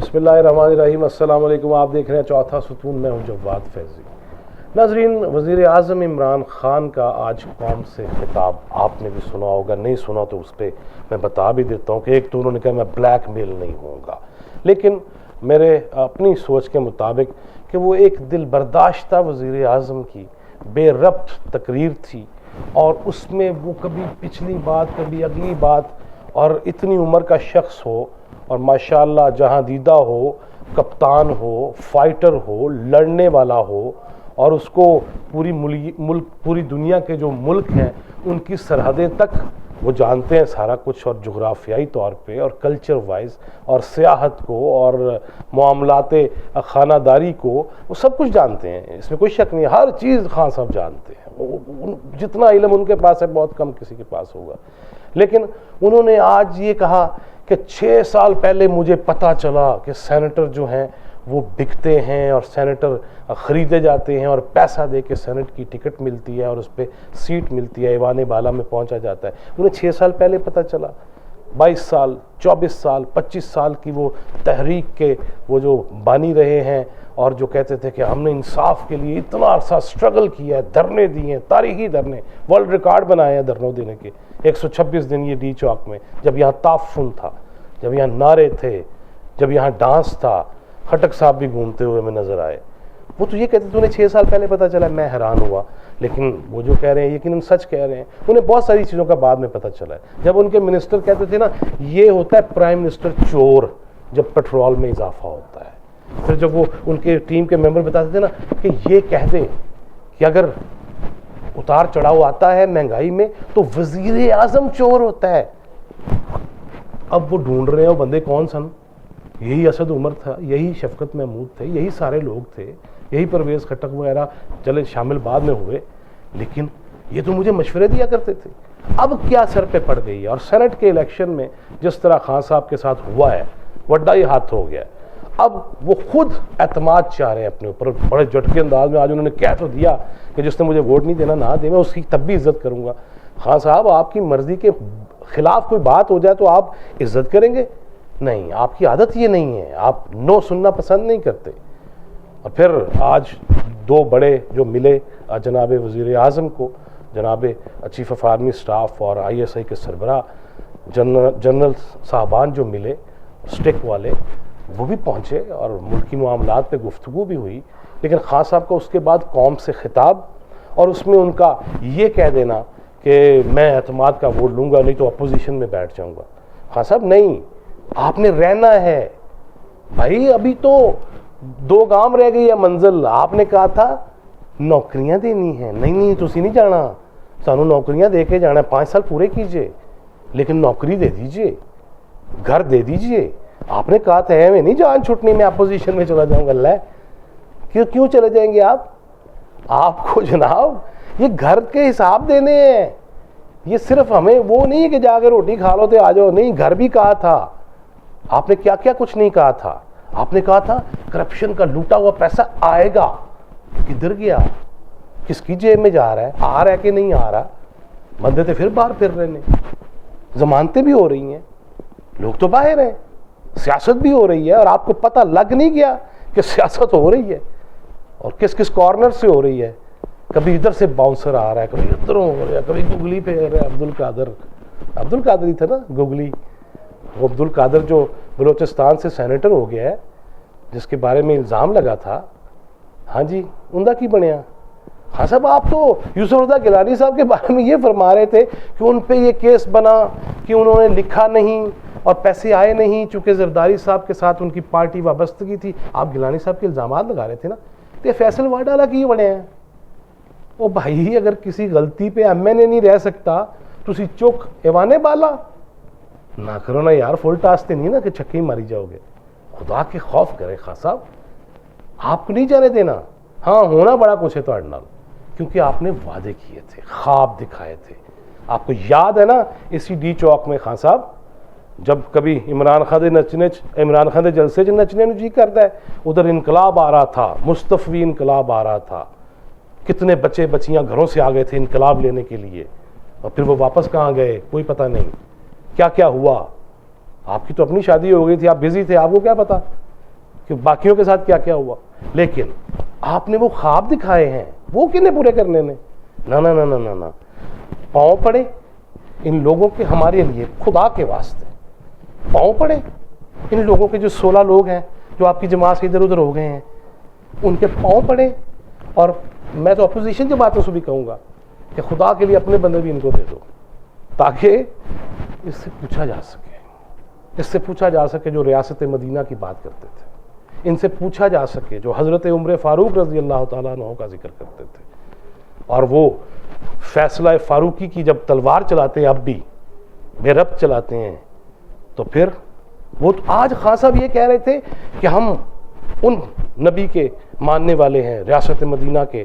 بسم اللہ الرحمن الرحیم. السلام علیکم. آپ دیکھ رہے ہیں چوتھا ستون. میں ہوں جواد فیضی. ناظرین, وزیر اعظم عمران خان کا آج قوم سے خطاب آپ نے بھی سنا ہوگا, نہیں سنا تو اس پہ میں بتا بھی دیتا ہوں کہ ایک تو انہوں نے کہا میں بلیک میل نہیں ہوں گا, لیکن میرے اپنی سوچ کے مطابق کہ وہ ایک دل برداشتہ وزیر اعظم کی بے ربط تقریر تھی, اور اس میں وہ کبھی پچھلی بات کبھی اگلی بات, اور اتنی عمر کا شخص ہو اور ماشاءاللہ جہاں دیدہ ہو, کپتان ہو, فائٹر ہو, لڑنے والا ہو, اور اس کو پوری دنیا کے جو ملک ہیں ان کی سرحدیں تک وہ جانتے ہیں سارا کچھ, اور جغرافیائی طور پہ اور کلچر وائز اور سیاحت کو اور معاملات خانہ داری کو وہ سب کچھ جانتے ہیں. اس میں کوئی شک نہیں, ہر چیز خان صاحب جانتے ہیں. جتنا علم ان کے پاس ہے بہت کم کسی کے پاس ہوگا. لیکن انہوں نے آج یہ کہا کہ 6 سال پہلے مجھے پتہ چلا کہ سینیٹر جو ہیں وہ بکتے ہیں اور سینیٹر خریدے جاتے ہیں اور پیسہ دے کے سینٹ کی ٹکٹ ملتی ہے اور اس پہ سیٹ ملتی ہے, ایوان بالا میں پہنچا جاتا ہے. انہیں 6 سال پہلے پتہ چلا. 22 سال 24 سال 25 سال کی وہ تحریک کے وہ جو بانی رہے ہیں, اور جو کہتے تھے کہ ہم نے انصاف کے لیے اتنا عرصہ سٹرگل کیا ہے, دھرنے دیے ہیں, تاریخی دھرنے, ورلڈ ریکارڈ بنائے ہیں دھرنوں دینے کے, 126 دن یہ ڈی چوک میں, جب یہاں تعفن تھا, جب یہاں نعرے تھے, جب یہاں ڈانس تھا. خٹک صاحب بھی گھومتے ہوئے میں نظر آئے. وہ تو یہ کہتے تھے انہیں 6 سال پہلے پتہ چلا. میں حیران ہوا, لیکن وہ جو کہہ رہے ہیں یقیناً سچ کہہ رہے ہیں. انہیں بہت ساری چیزوں کا بعد میں پتہ چلا ہے. جب ان کے منسٹر کہتے تھے نا, یہ ہوتا ہے پرائم منسٹر چور جب پیٹرول میں اضافہ ہوتا ہے. پھر جب وہ ان کے ٹیم کے ممبر بتاتے تھے نا کہ یہ کہہ دیں کہ اگر اتار چڑھاؤ آتا ہے مہنگائی میں تو وزیر اعظم چور ہوتا ہے. اب وہ ڈھونڈ رہے ہیں وہ بندے کون سن. یہی اسد عمر تھا, یہی شفقت محمود تھے, یہی سارے لوگ تھے, یہی پرویز خٹک وغیرہ چلے شامل بعد میں ہوئے, لیکن یہ تو مجھے مشورے دیا کرتے تھے. اب کیا سر پہ پڑ گئی ہے. اور سینٹ کے الیکشن میں جس طرح خان صاحب کے ساتھ ہوا ہے, وڈا ہی ہاتھ ہو گیا ہے. اب وہ خود اعتماد چاہ رہے ہیں اپنے اوپر, بڑے جھٹکے انداز میں. آج انہوں نے کہہ تو دیا کہ جس نے مجھے ووٹ نہیں دینا نہ دے, میں اس کی تب بھی عزت کروں گا. خان صاحب, آپ کی مرضی کے خلاف کوئی بات ہو جائے تو آپ عزت کریں گے؟ نہیں, آپ کی عادت یہ نہیں ہے, آپ نو سننا پسند نہیں کرتے. اور پھر آج 2 بڑے جو ملے جناب وزیر اعظم کو, جناب چیف آف آرمی اسٹاف اور ISI کے سربراہ جنرل صاحبان جو ملے, اسٹک والے, وہ بھی پہنچے اور ملکی معاملات پہ گفتگو بھی ہوئی. لیکن خان صاحب کا اس کے بعد قوم سے خطاب, اور اس میں ان کا یہ کہہ دینا کہ میں اعتماد کا ووٹ لوں گا نہیں تو اپوزیشن میں بیٹھ جاؤں گا. خان صاحب نہیں, آپ نے رہنا ہے بھائی. ابھی تو 2 گام رہ گئی ہے منزل. آپ نے کہا تھا نوکریاں دینی ہیں. نہیں تسی نہیں جانا, سانو نوکریاں دے کے جانا ہے. 5 سال پورے کیجئے, لیکن نوکری دے دیجئے, گھر دے دیجئے. آپ نے کہا تھا میں نہیں جان چھٹنی, میں اپوزیشن میں چلا جاؤں گا. اللہ کیوں چلے جائیں گے آپ؟ آپ کو جناب یہ گھر کے حساب دینے ہیں. یہ صرف ہمیں وہ نہیں ہے کہ جا کے روٹی کھا لو تو آ جاؤ. نہیں, گھر بھی کہا تھا آپ نے. کیا کیا کچھ نہیں کہا تھا. آپ نے کہا تھا کرپشن کا لوٹا ہوا پیسہ آئے گا. کدھر گیا؟ کس کی جیب میں جا رہا ہے؟ آ رہا ہے کہ نہیں آ رہا؟ بندے تو پھر باہر پھر رہے ہیں, ضمانتیں بھی ہو رہی ہیں, لوگ تو باہر ہیں, سیاست بھی ہو رہی ہے, اور آپ کو پتہ لگ نہیں گیا کہ سیاست ہو رہی ہے اور کس کس کارنر سے ہو رہی ہے. کبھی ادھر سے باؤنسر آ رہا ہے, کبھی ادھر ہو رہا ہے, کبھی گگلی پہ ہے. عبد القادر ہی تھا نا گگلی. وہ عبد القادر جو بلوچستان سے سینیٹر ہو گیا ہے, جس کے بارے میں الزام لگا تھا, ہاں جی, اندہ کی بنیا. ہاں صاحب, آپ تو یوسف رضا گیلانی صاحب کے بارے میں یہ فرما رہے تھے کہ ان پہ یہ کیس بنا کہ انہوں نے لکھا نہیں اور پیسے آئے نہیں, چونکہ زرداری صاحب کے ساتھ ان کی پارٹی وابستگی تھی. آپ گیلانی صاحب کے الزامات لگا رہے تھے نا, تو فیصل واڈالا کی بنے ہیں. وہ بھائی, اگر کسی غلطی پہ MNA نہیں رہ سکتا تو اسی چک ایوانے بالا نہ کرو نا یار. فل ٹاس تے نہیں نا کہ چھکے ہی ماری جاؤ گے. خدا کے خوف کرے خان صاحب, آپ کو نہیں جانے دینا. ہاں, ہونا بڑا کچھ ہے تہاڈے نال, کیونکہ آپ نے وعدے کیے تھے, خواب دکھائے تھے. آپ کو یاد ہے نا اسی ڈی چوک میں خان صاحب, جب کبھی عمران خان دے جلسے چ نچنے نو جی کرتا ہے, ادھر انقلاب آ رہا تھا, مستفوی انقلاب آ رہا تھا. کتنے بچے بچیاں گھروں سے آ گئے تھے انقلاب لینے کے لیے, اور پھر وہ واپس کہاں گئے کوئی پتہ نہیں. کیا کیا ہوا. آپ کی تو اپنی شادی ہو گئی تھی, آپ بزی تھے, آپ کو کیا پتا. کہ باقیوں کے ساتھ کیا کیا ہوا، لیکن آپ نے وہ خواب دکھائے ہیں وہ کنہیں پورے کرنے نے؟ نا نا نا نا نا نا، پاؤں پڑے ان لوگوں کے ہمارے لیے، خدا کے واسطے پاؤں پڑے ان لوگوں کے جو 16 لوگ ہیں جو آپ کی جماعت سے ادھر ادھر ہو گئے ہیں، ان کے پاؤں پڑے. اور میں تو اپوزیشن جماعتوں سے بھی کہوں گا کہ خدا کے لیے اپنے بندے بھی ان کو دے دو، تاکہ اس سے پوچھا جا سکے، اس سے پوچھا جا سکے جو ریاست مدینہ کی بات کرتے تھے، ان سے پوچھا جا سکے جو حضرت عمر فاروق رضی اللہ تعالیٰ عنہ کا ذکر کرتے تھے. اور وہ فیصلہ فاروقی کی جب تلوار چلاتے ہیں اب بھی بے ربط چلاتے ہیں، تو پھر وہ آج خان صاحب یہ کہہ رہے تھے کہ ہم ان نبی کے ماننے والے ہیں، ریاست مدینہ کے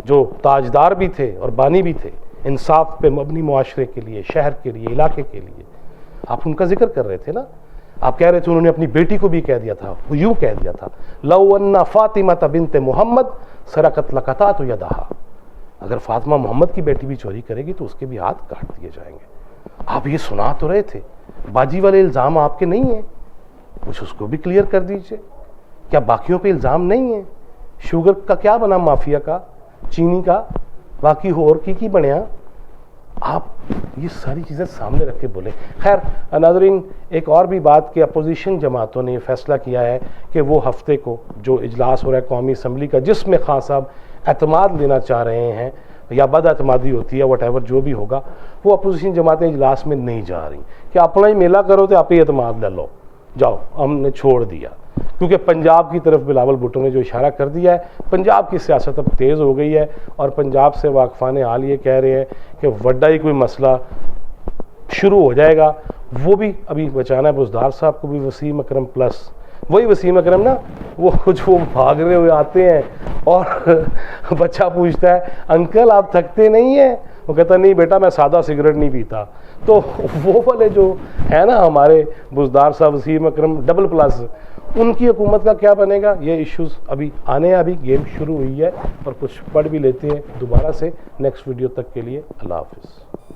جو تاجدار بھی تھے اور بانی بھی تھے، انصاف پہ مبنی معاشرے کے لیے، شہر کے لیے، علاقے کے لیے. آپ ان کا ذکر کر رہے تھے نا، آپ کہہ رہے تھے انہوں نے اپنی بیٹی کو بھی کہہ دیا تھا، وہ یوں کہہ دیا تھا لو ان فاطمہ بنت محمد سرقت لقطعت یدہا، اگر فاطمہ محمد کی بیٹی بھی چوری کرے گی تو اس کے بھی ہاتھ کاٹ دیے جائیں گے. آپ یہ سنا تو رہے تھے، باجی والے الزام آپ کے نہیں ہیں، کچھ اس کو بھی کلیئر کر دیجئے. کیا باقیوں پہ الزام نہیں ہے؟ شوگر کا کیا بنا مافیا کا، چینی کا، باقی اور کی بنیا؟ آپ یہ ساری چیزیں سامنے رکھ کے بولیں. خیر ناظرین، ایک اور بھی بات کہ اپوزیشن جماعتوں نے یہ فیصلہ کیا ہے کہ وہ ہفتے کو جو اجلاس ہو رہا ہے قومی اسمبلی کا، جس میں خان صاحب اعتماد لینا چاہ رہے ہیں یا بد اعتمادی ہوتی ہے وٹ ایور جو بھی ہوگا، وہ اپوزیشن جماعتیں اجلاس میں نہیں جا رہی کہ اپنا ہی میلہ کرو تو آپ ہی اعتماد لے لو، جاؤ ہم نے چھوڑ دیا. کیونکہ پنجاب کی طرف بلاول بھٹو نے جو اشارہ کر دیا ہے، پنجاب کی سیاست اب تیز ہو گئی ہے، اور پنجاب سے واقفان حال یہ کہہ رہے ہیں کہ وڈا ہی کوئی مسئلہ شروع ہو جائے گا. وہ بھی ابھی بچانا ہے بزدار صاحب کو بھی، وسیم اکرم پلس وہی وسیم اکرم نا، وہ جو بھاگنے ہوئے آتے ہیں اور بچہ پوچھتا ہے انکل آپ تھکتے نہیں ہیں، وہ کہتا نہیں بیٹا میں سادہ سگریٹ نہیں پیتا. تو وہ والے جو ہے نا ہمارے بزدار صاحب، وسیم اکرم ڈبل پلس، ان کی حکومت کا کیا بنے گا؟ یہ ایشوز ابھی آنے ہیں، ابھی گیم شروع ہوئی ہے اور کچھ پڑھ بھی لیتے ہیں دوبارہ سے. نیکسٹ ویڈیو تک کے لیے اللہ حافظ.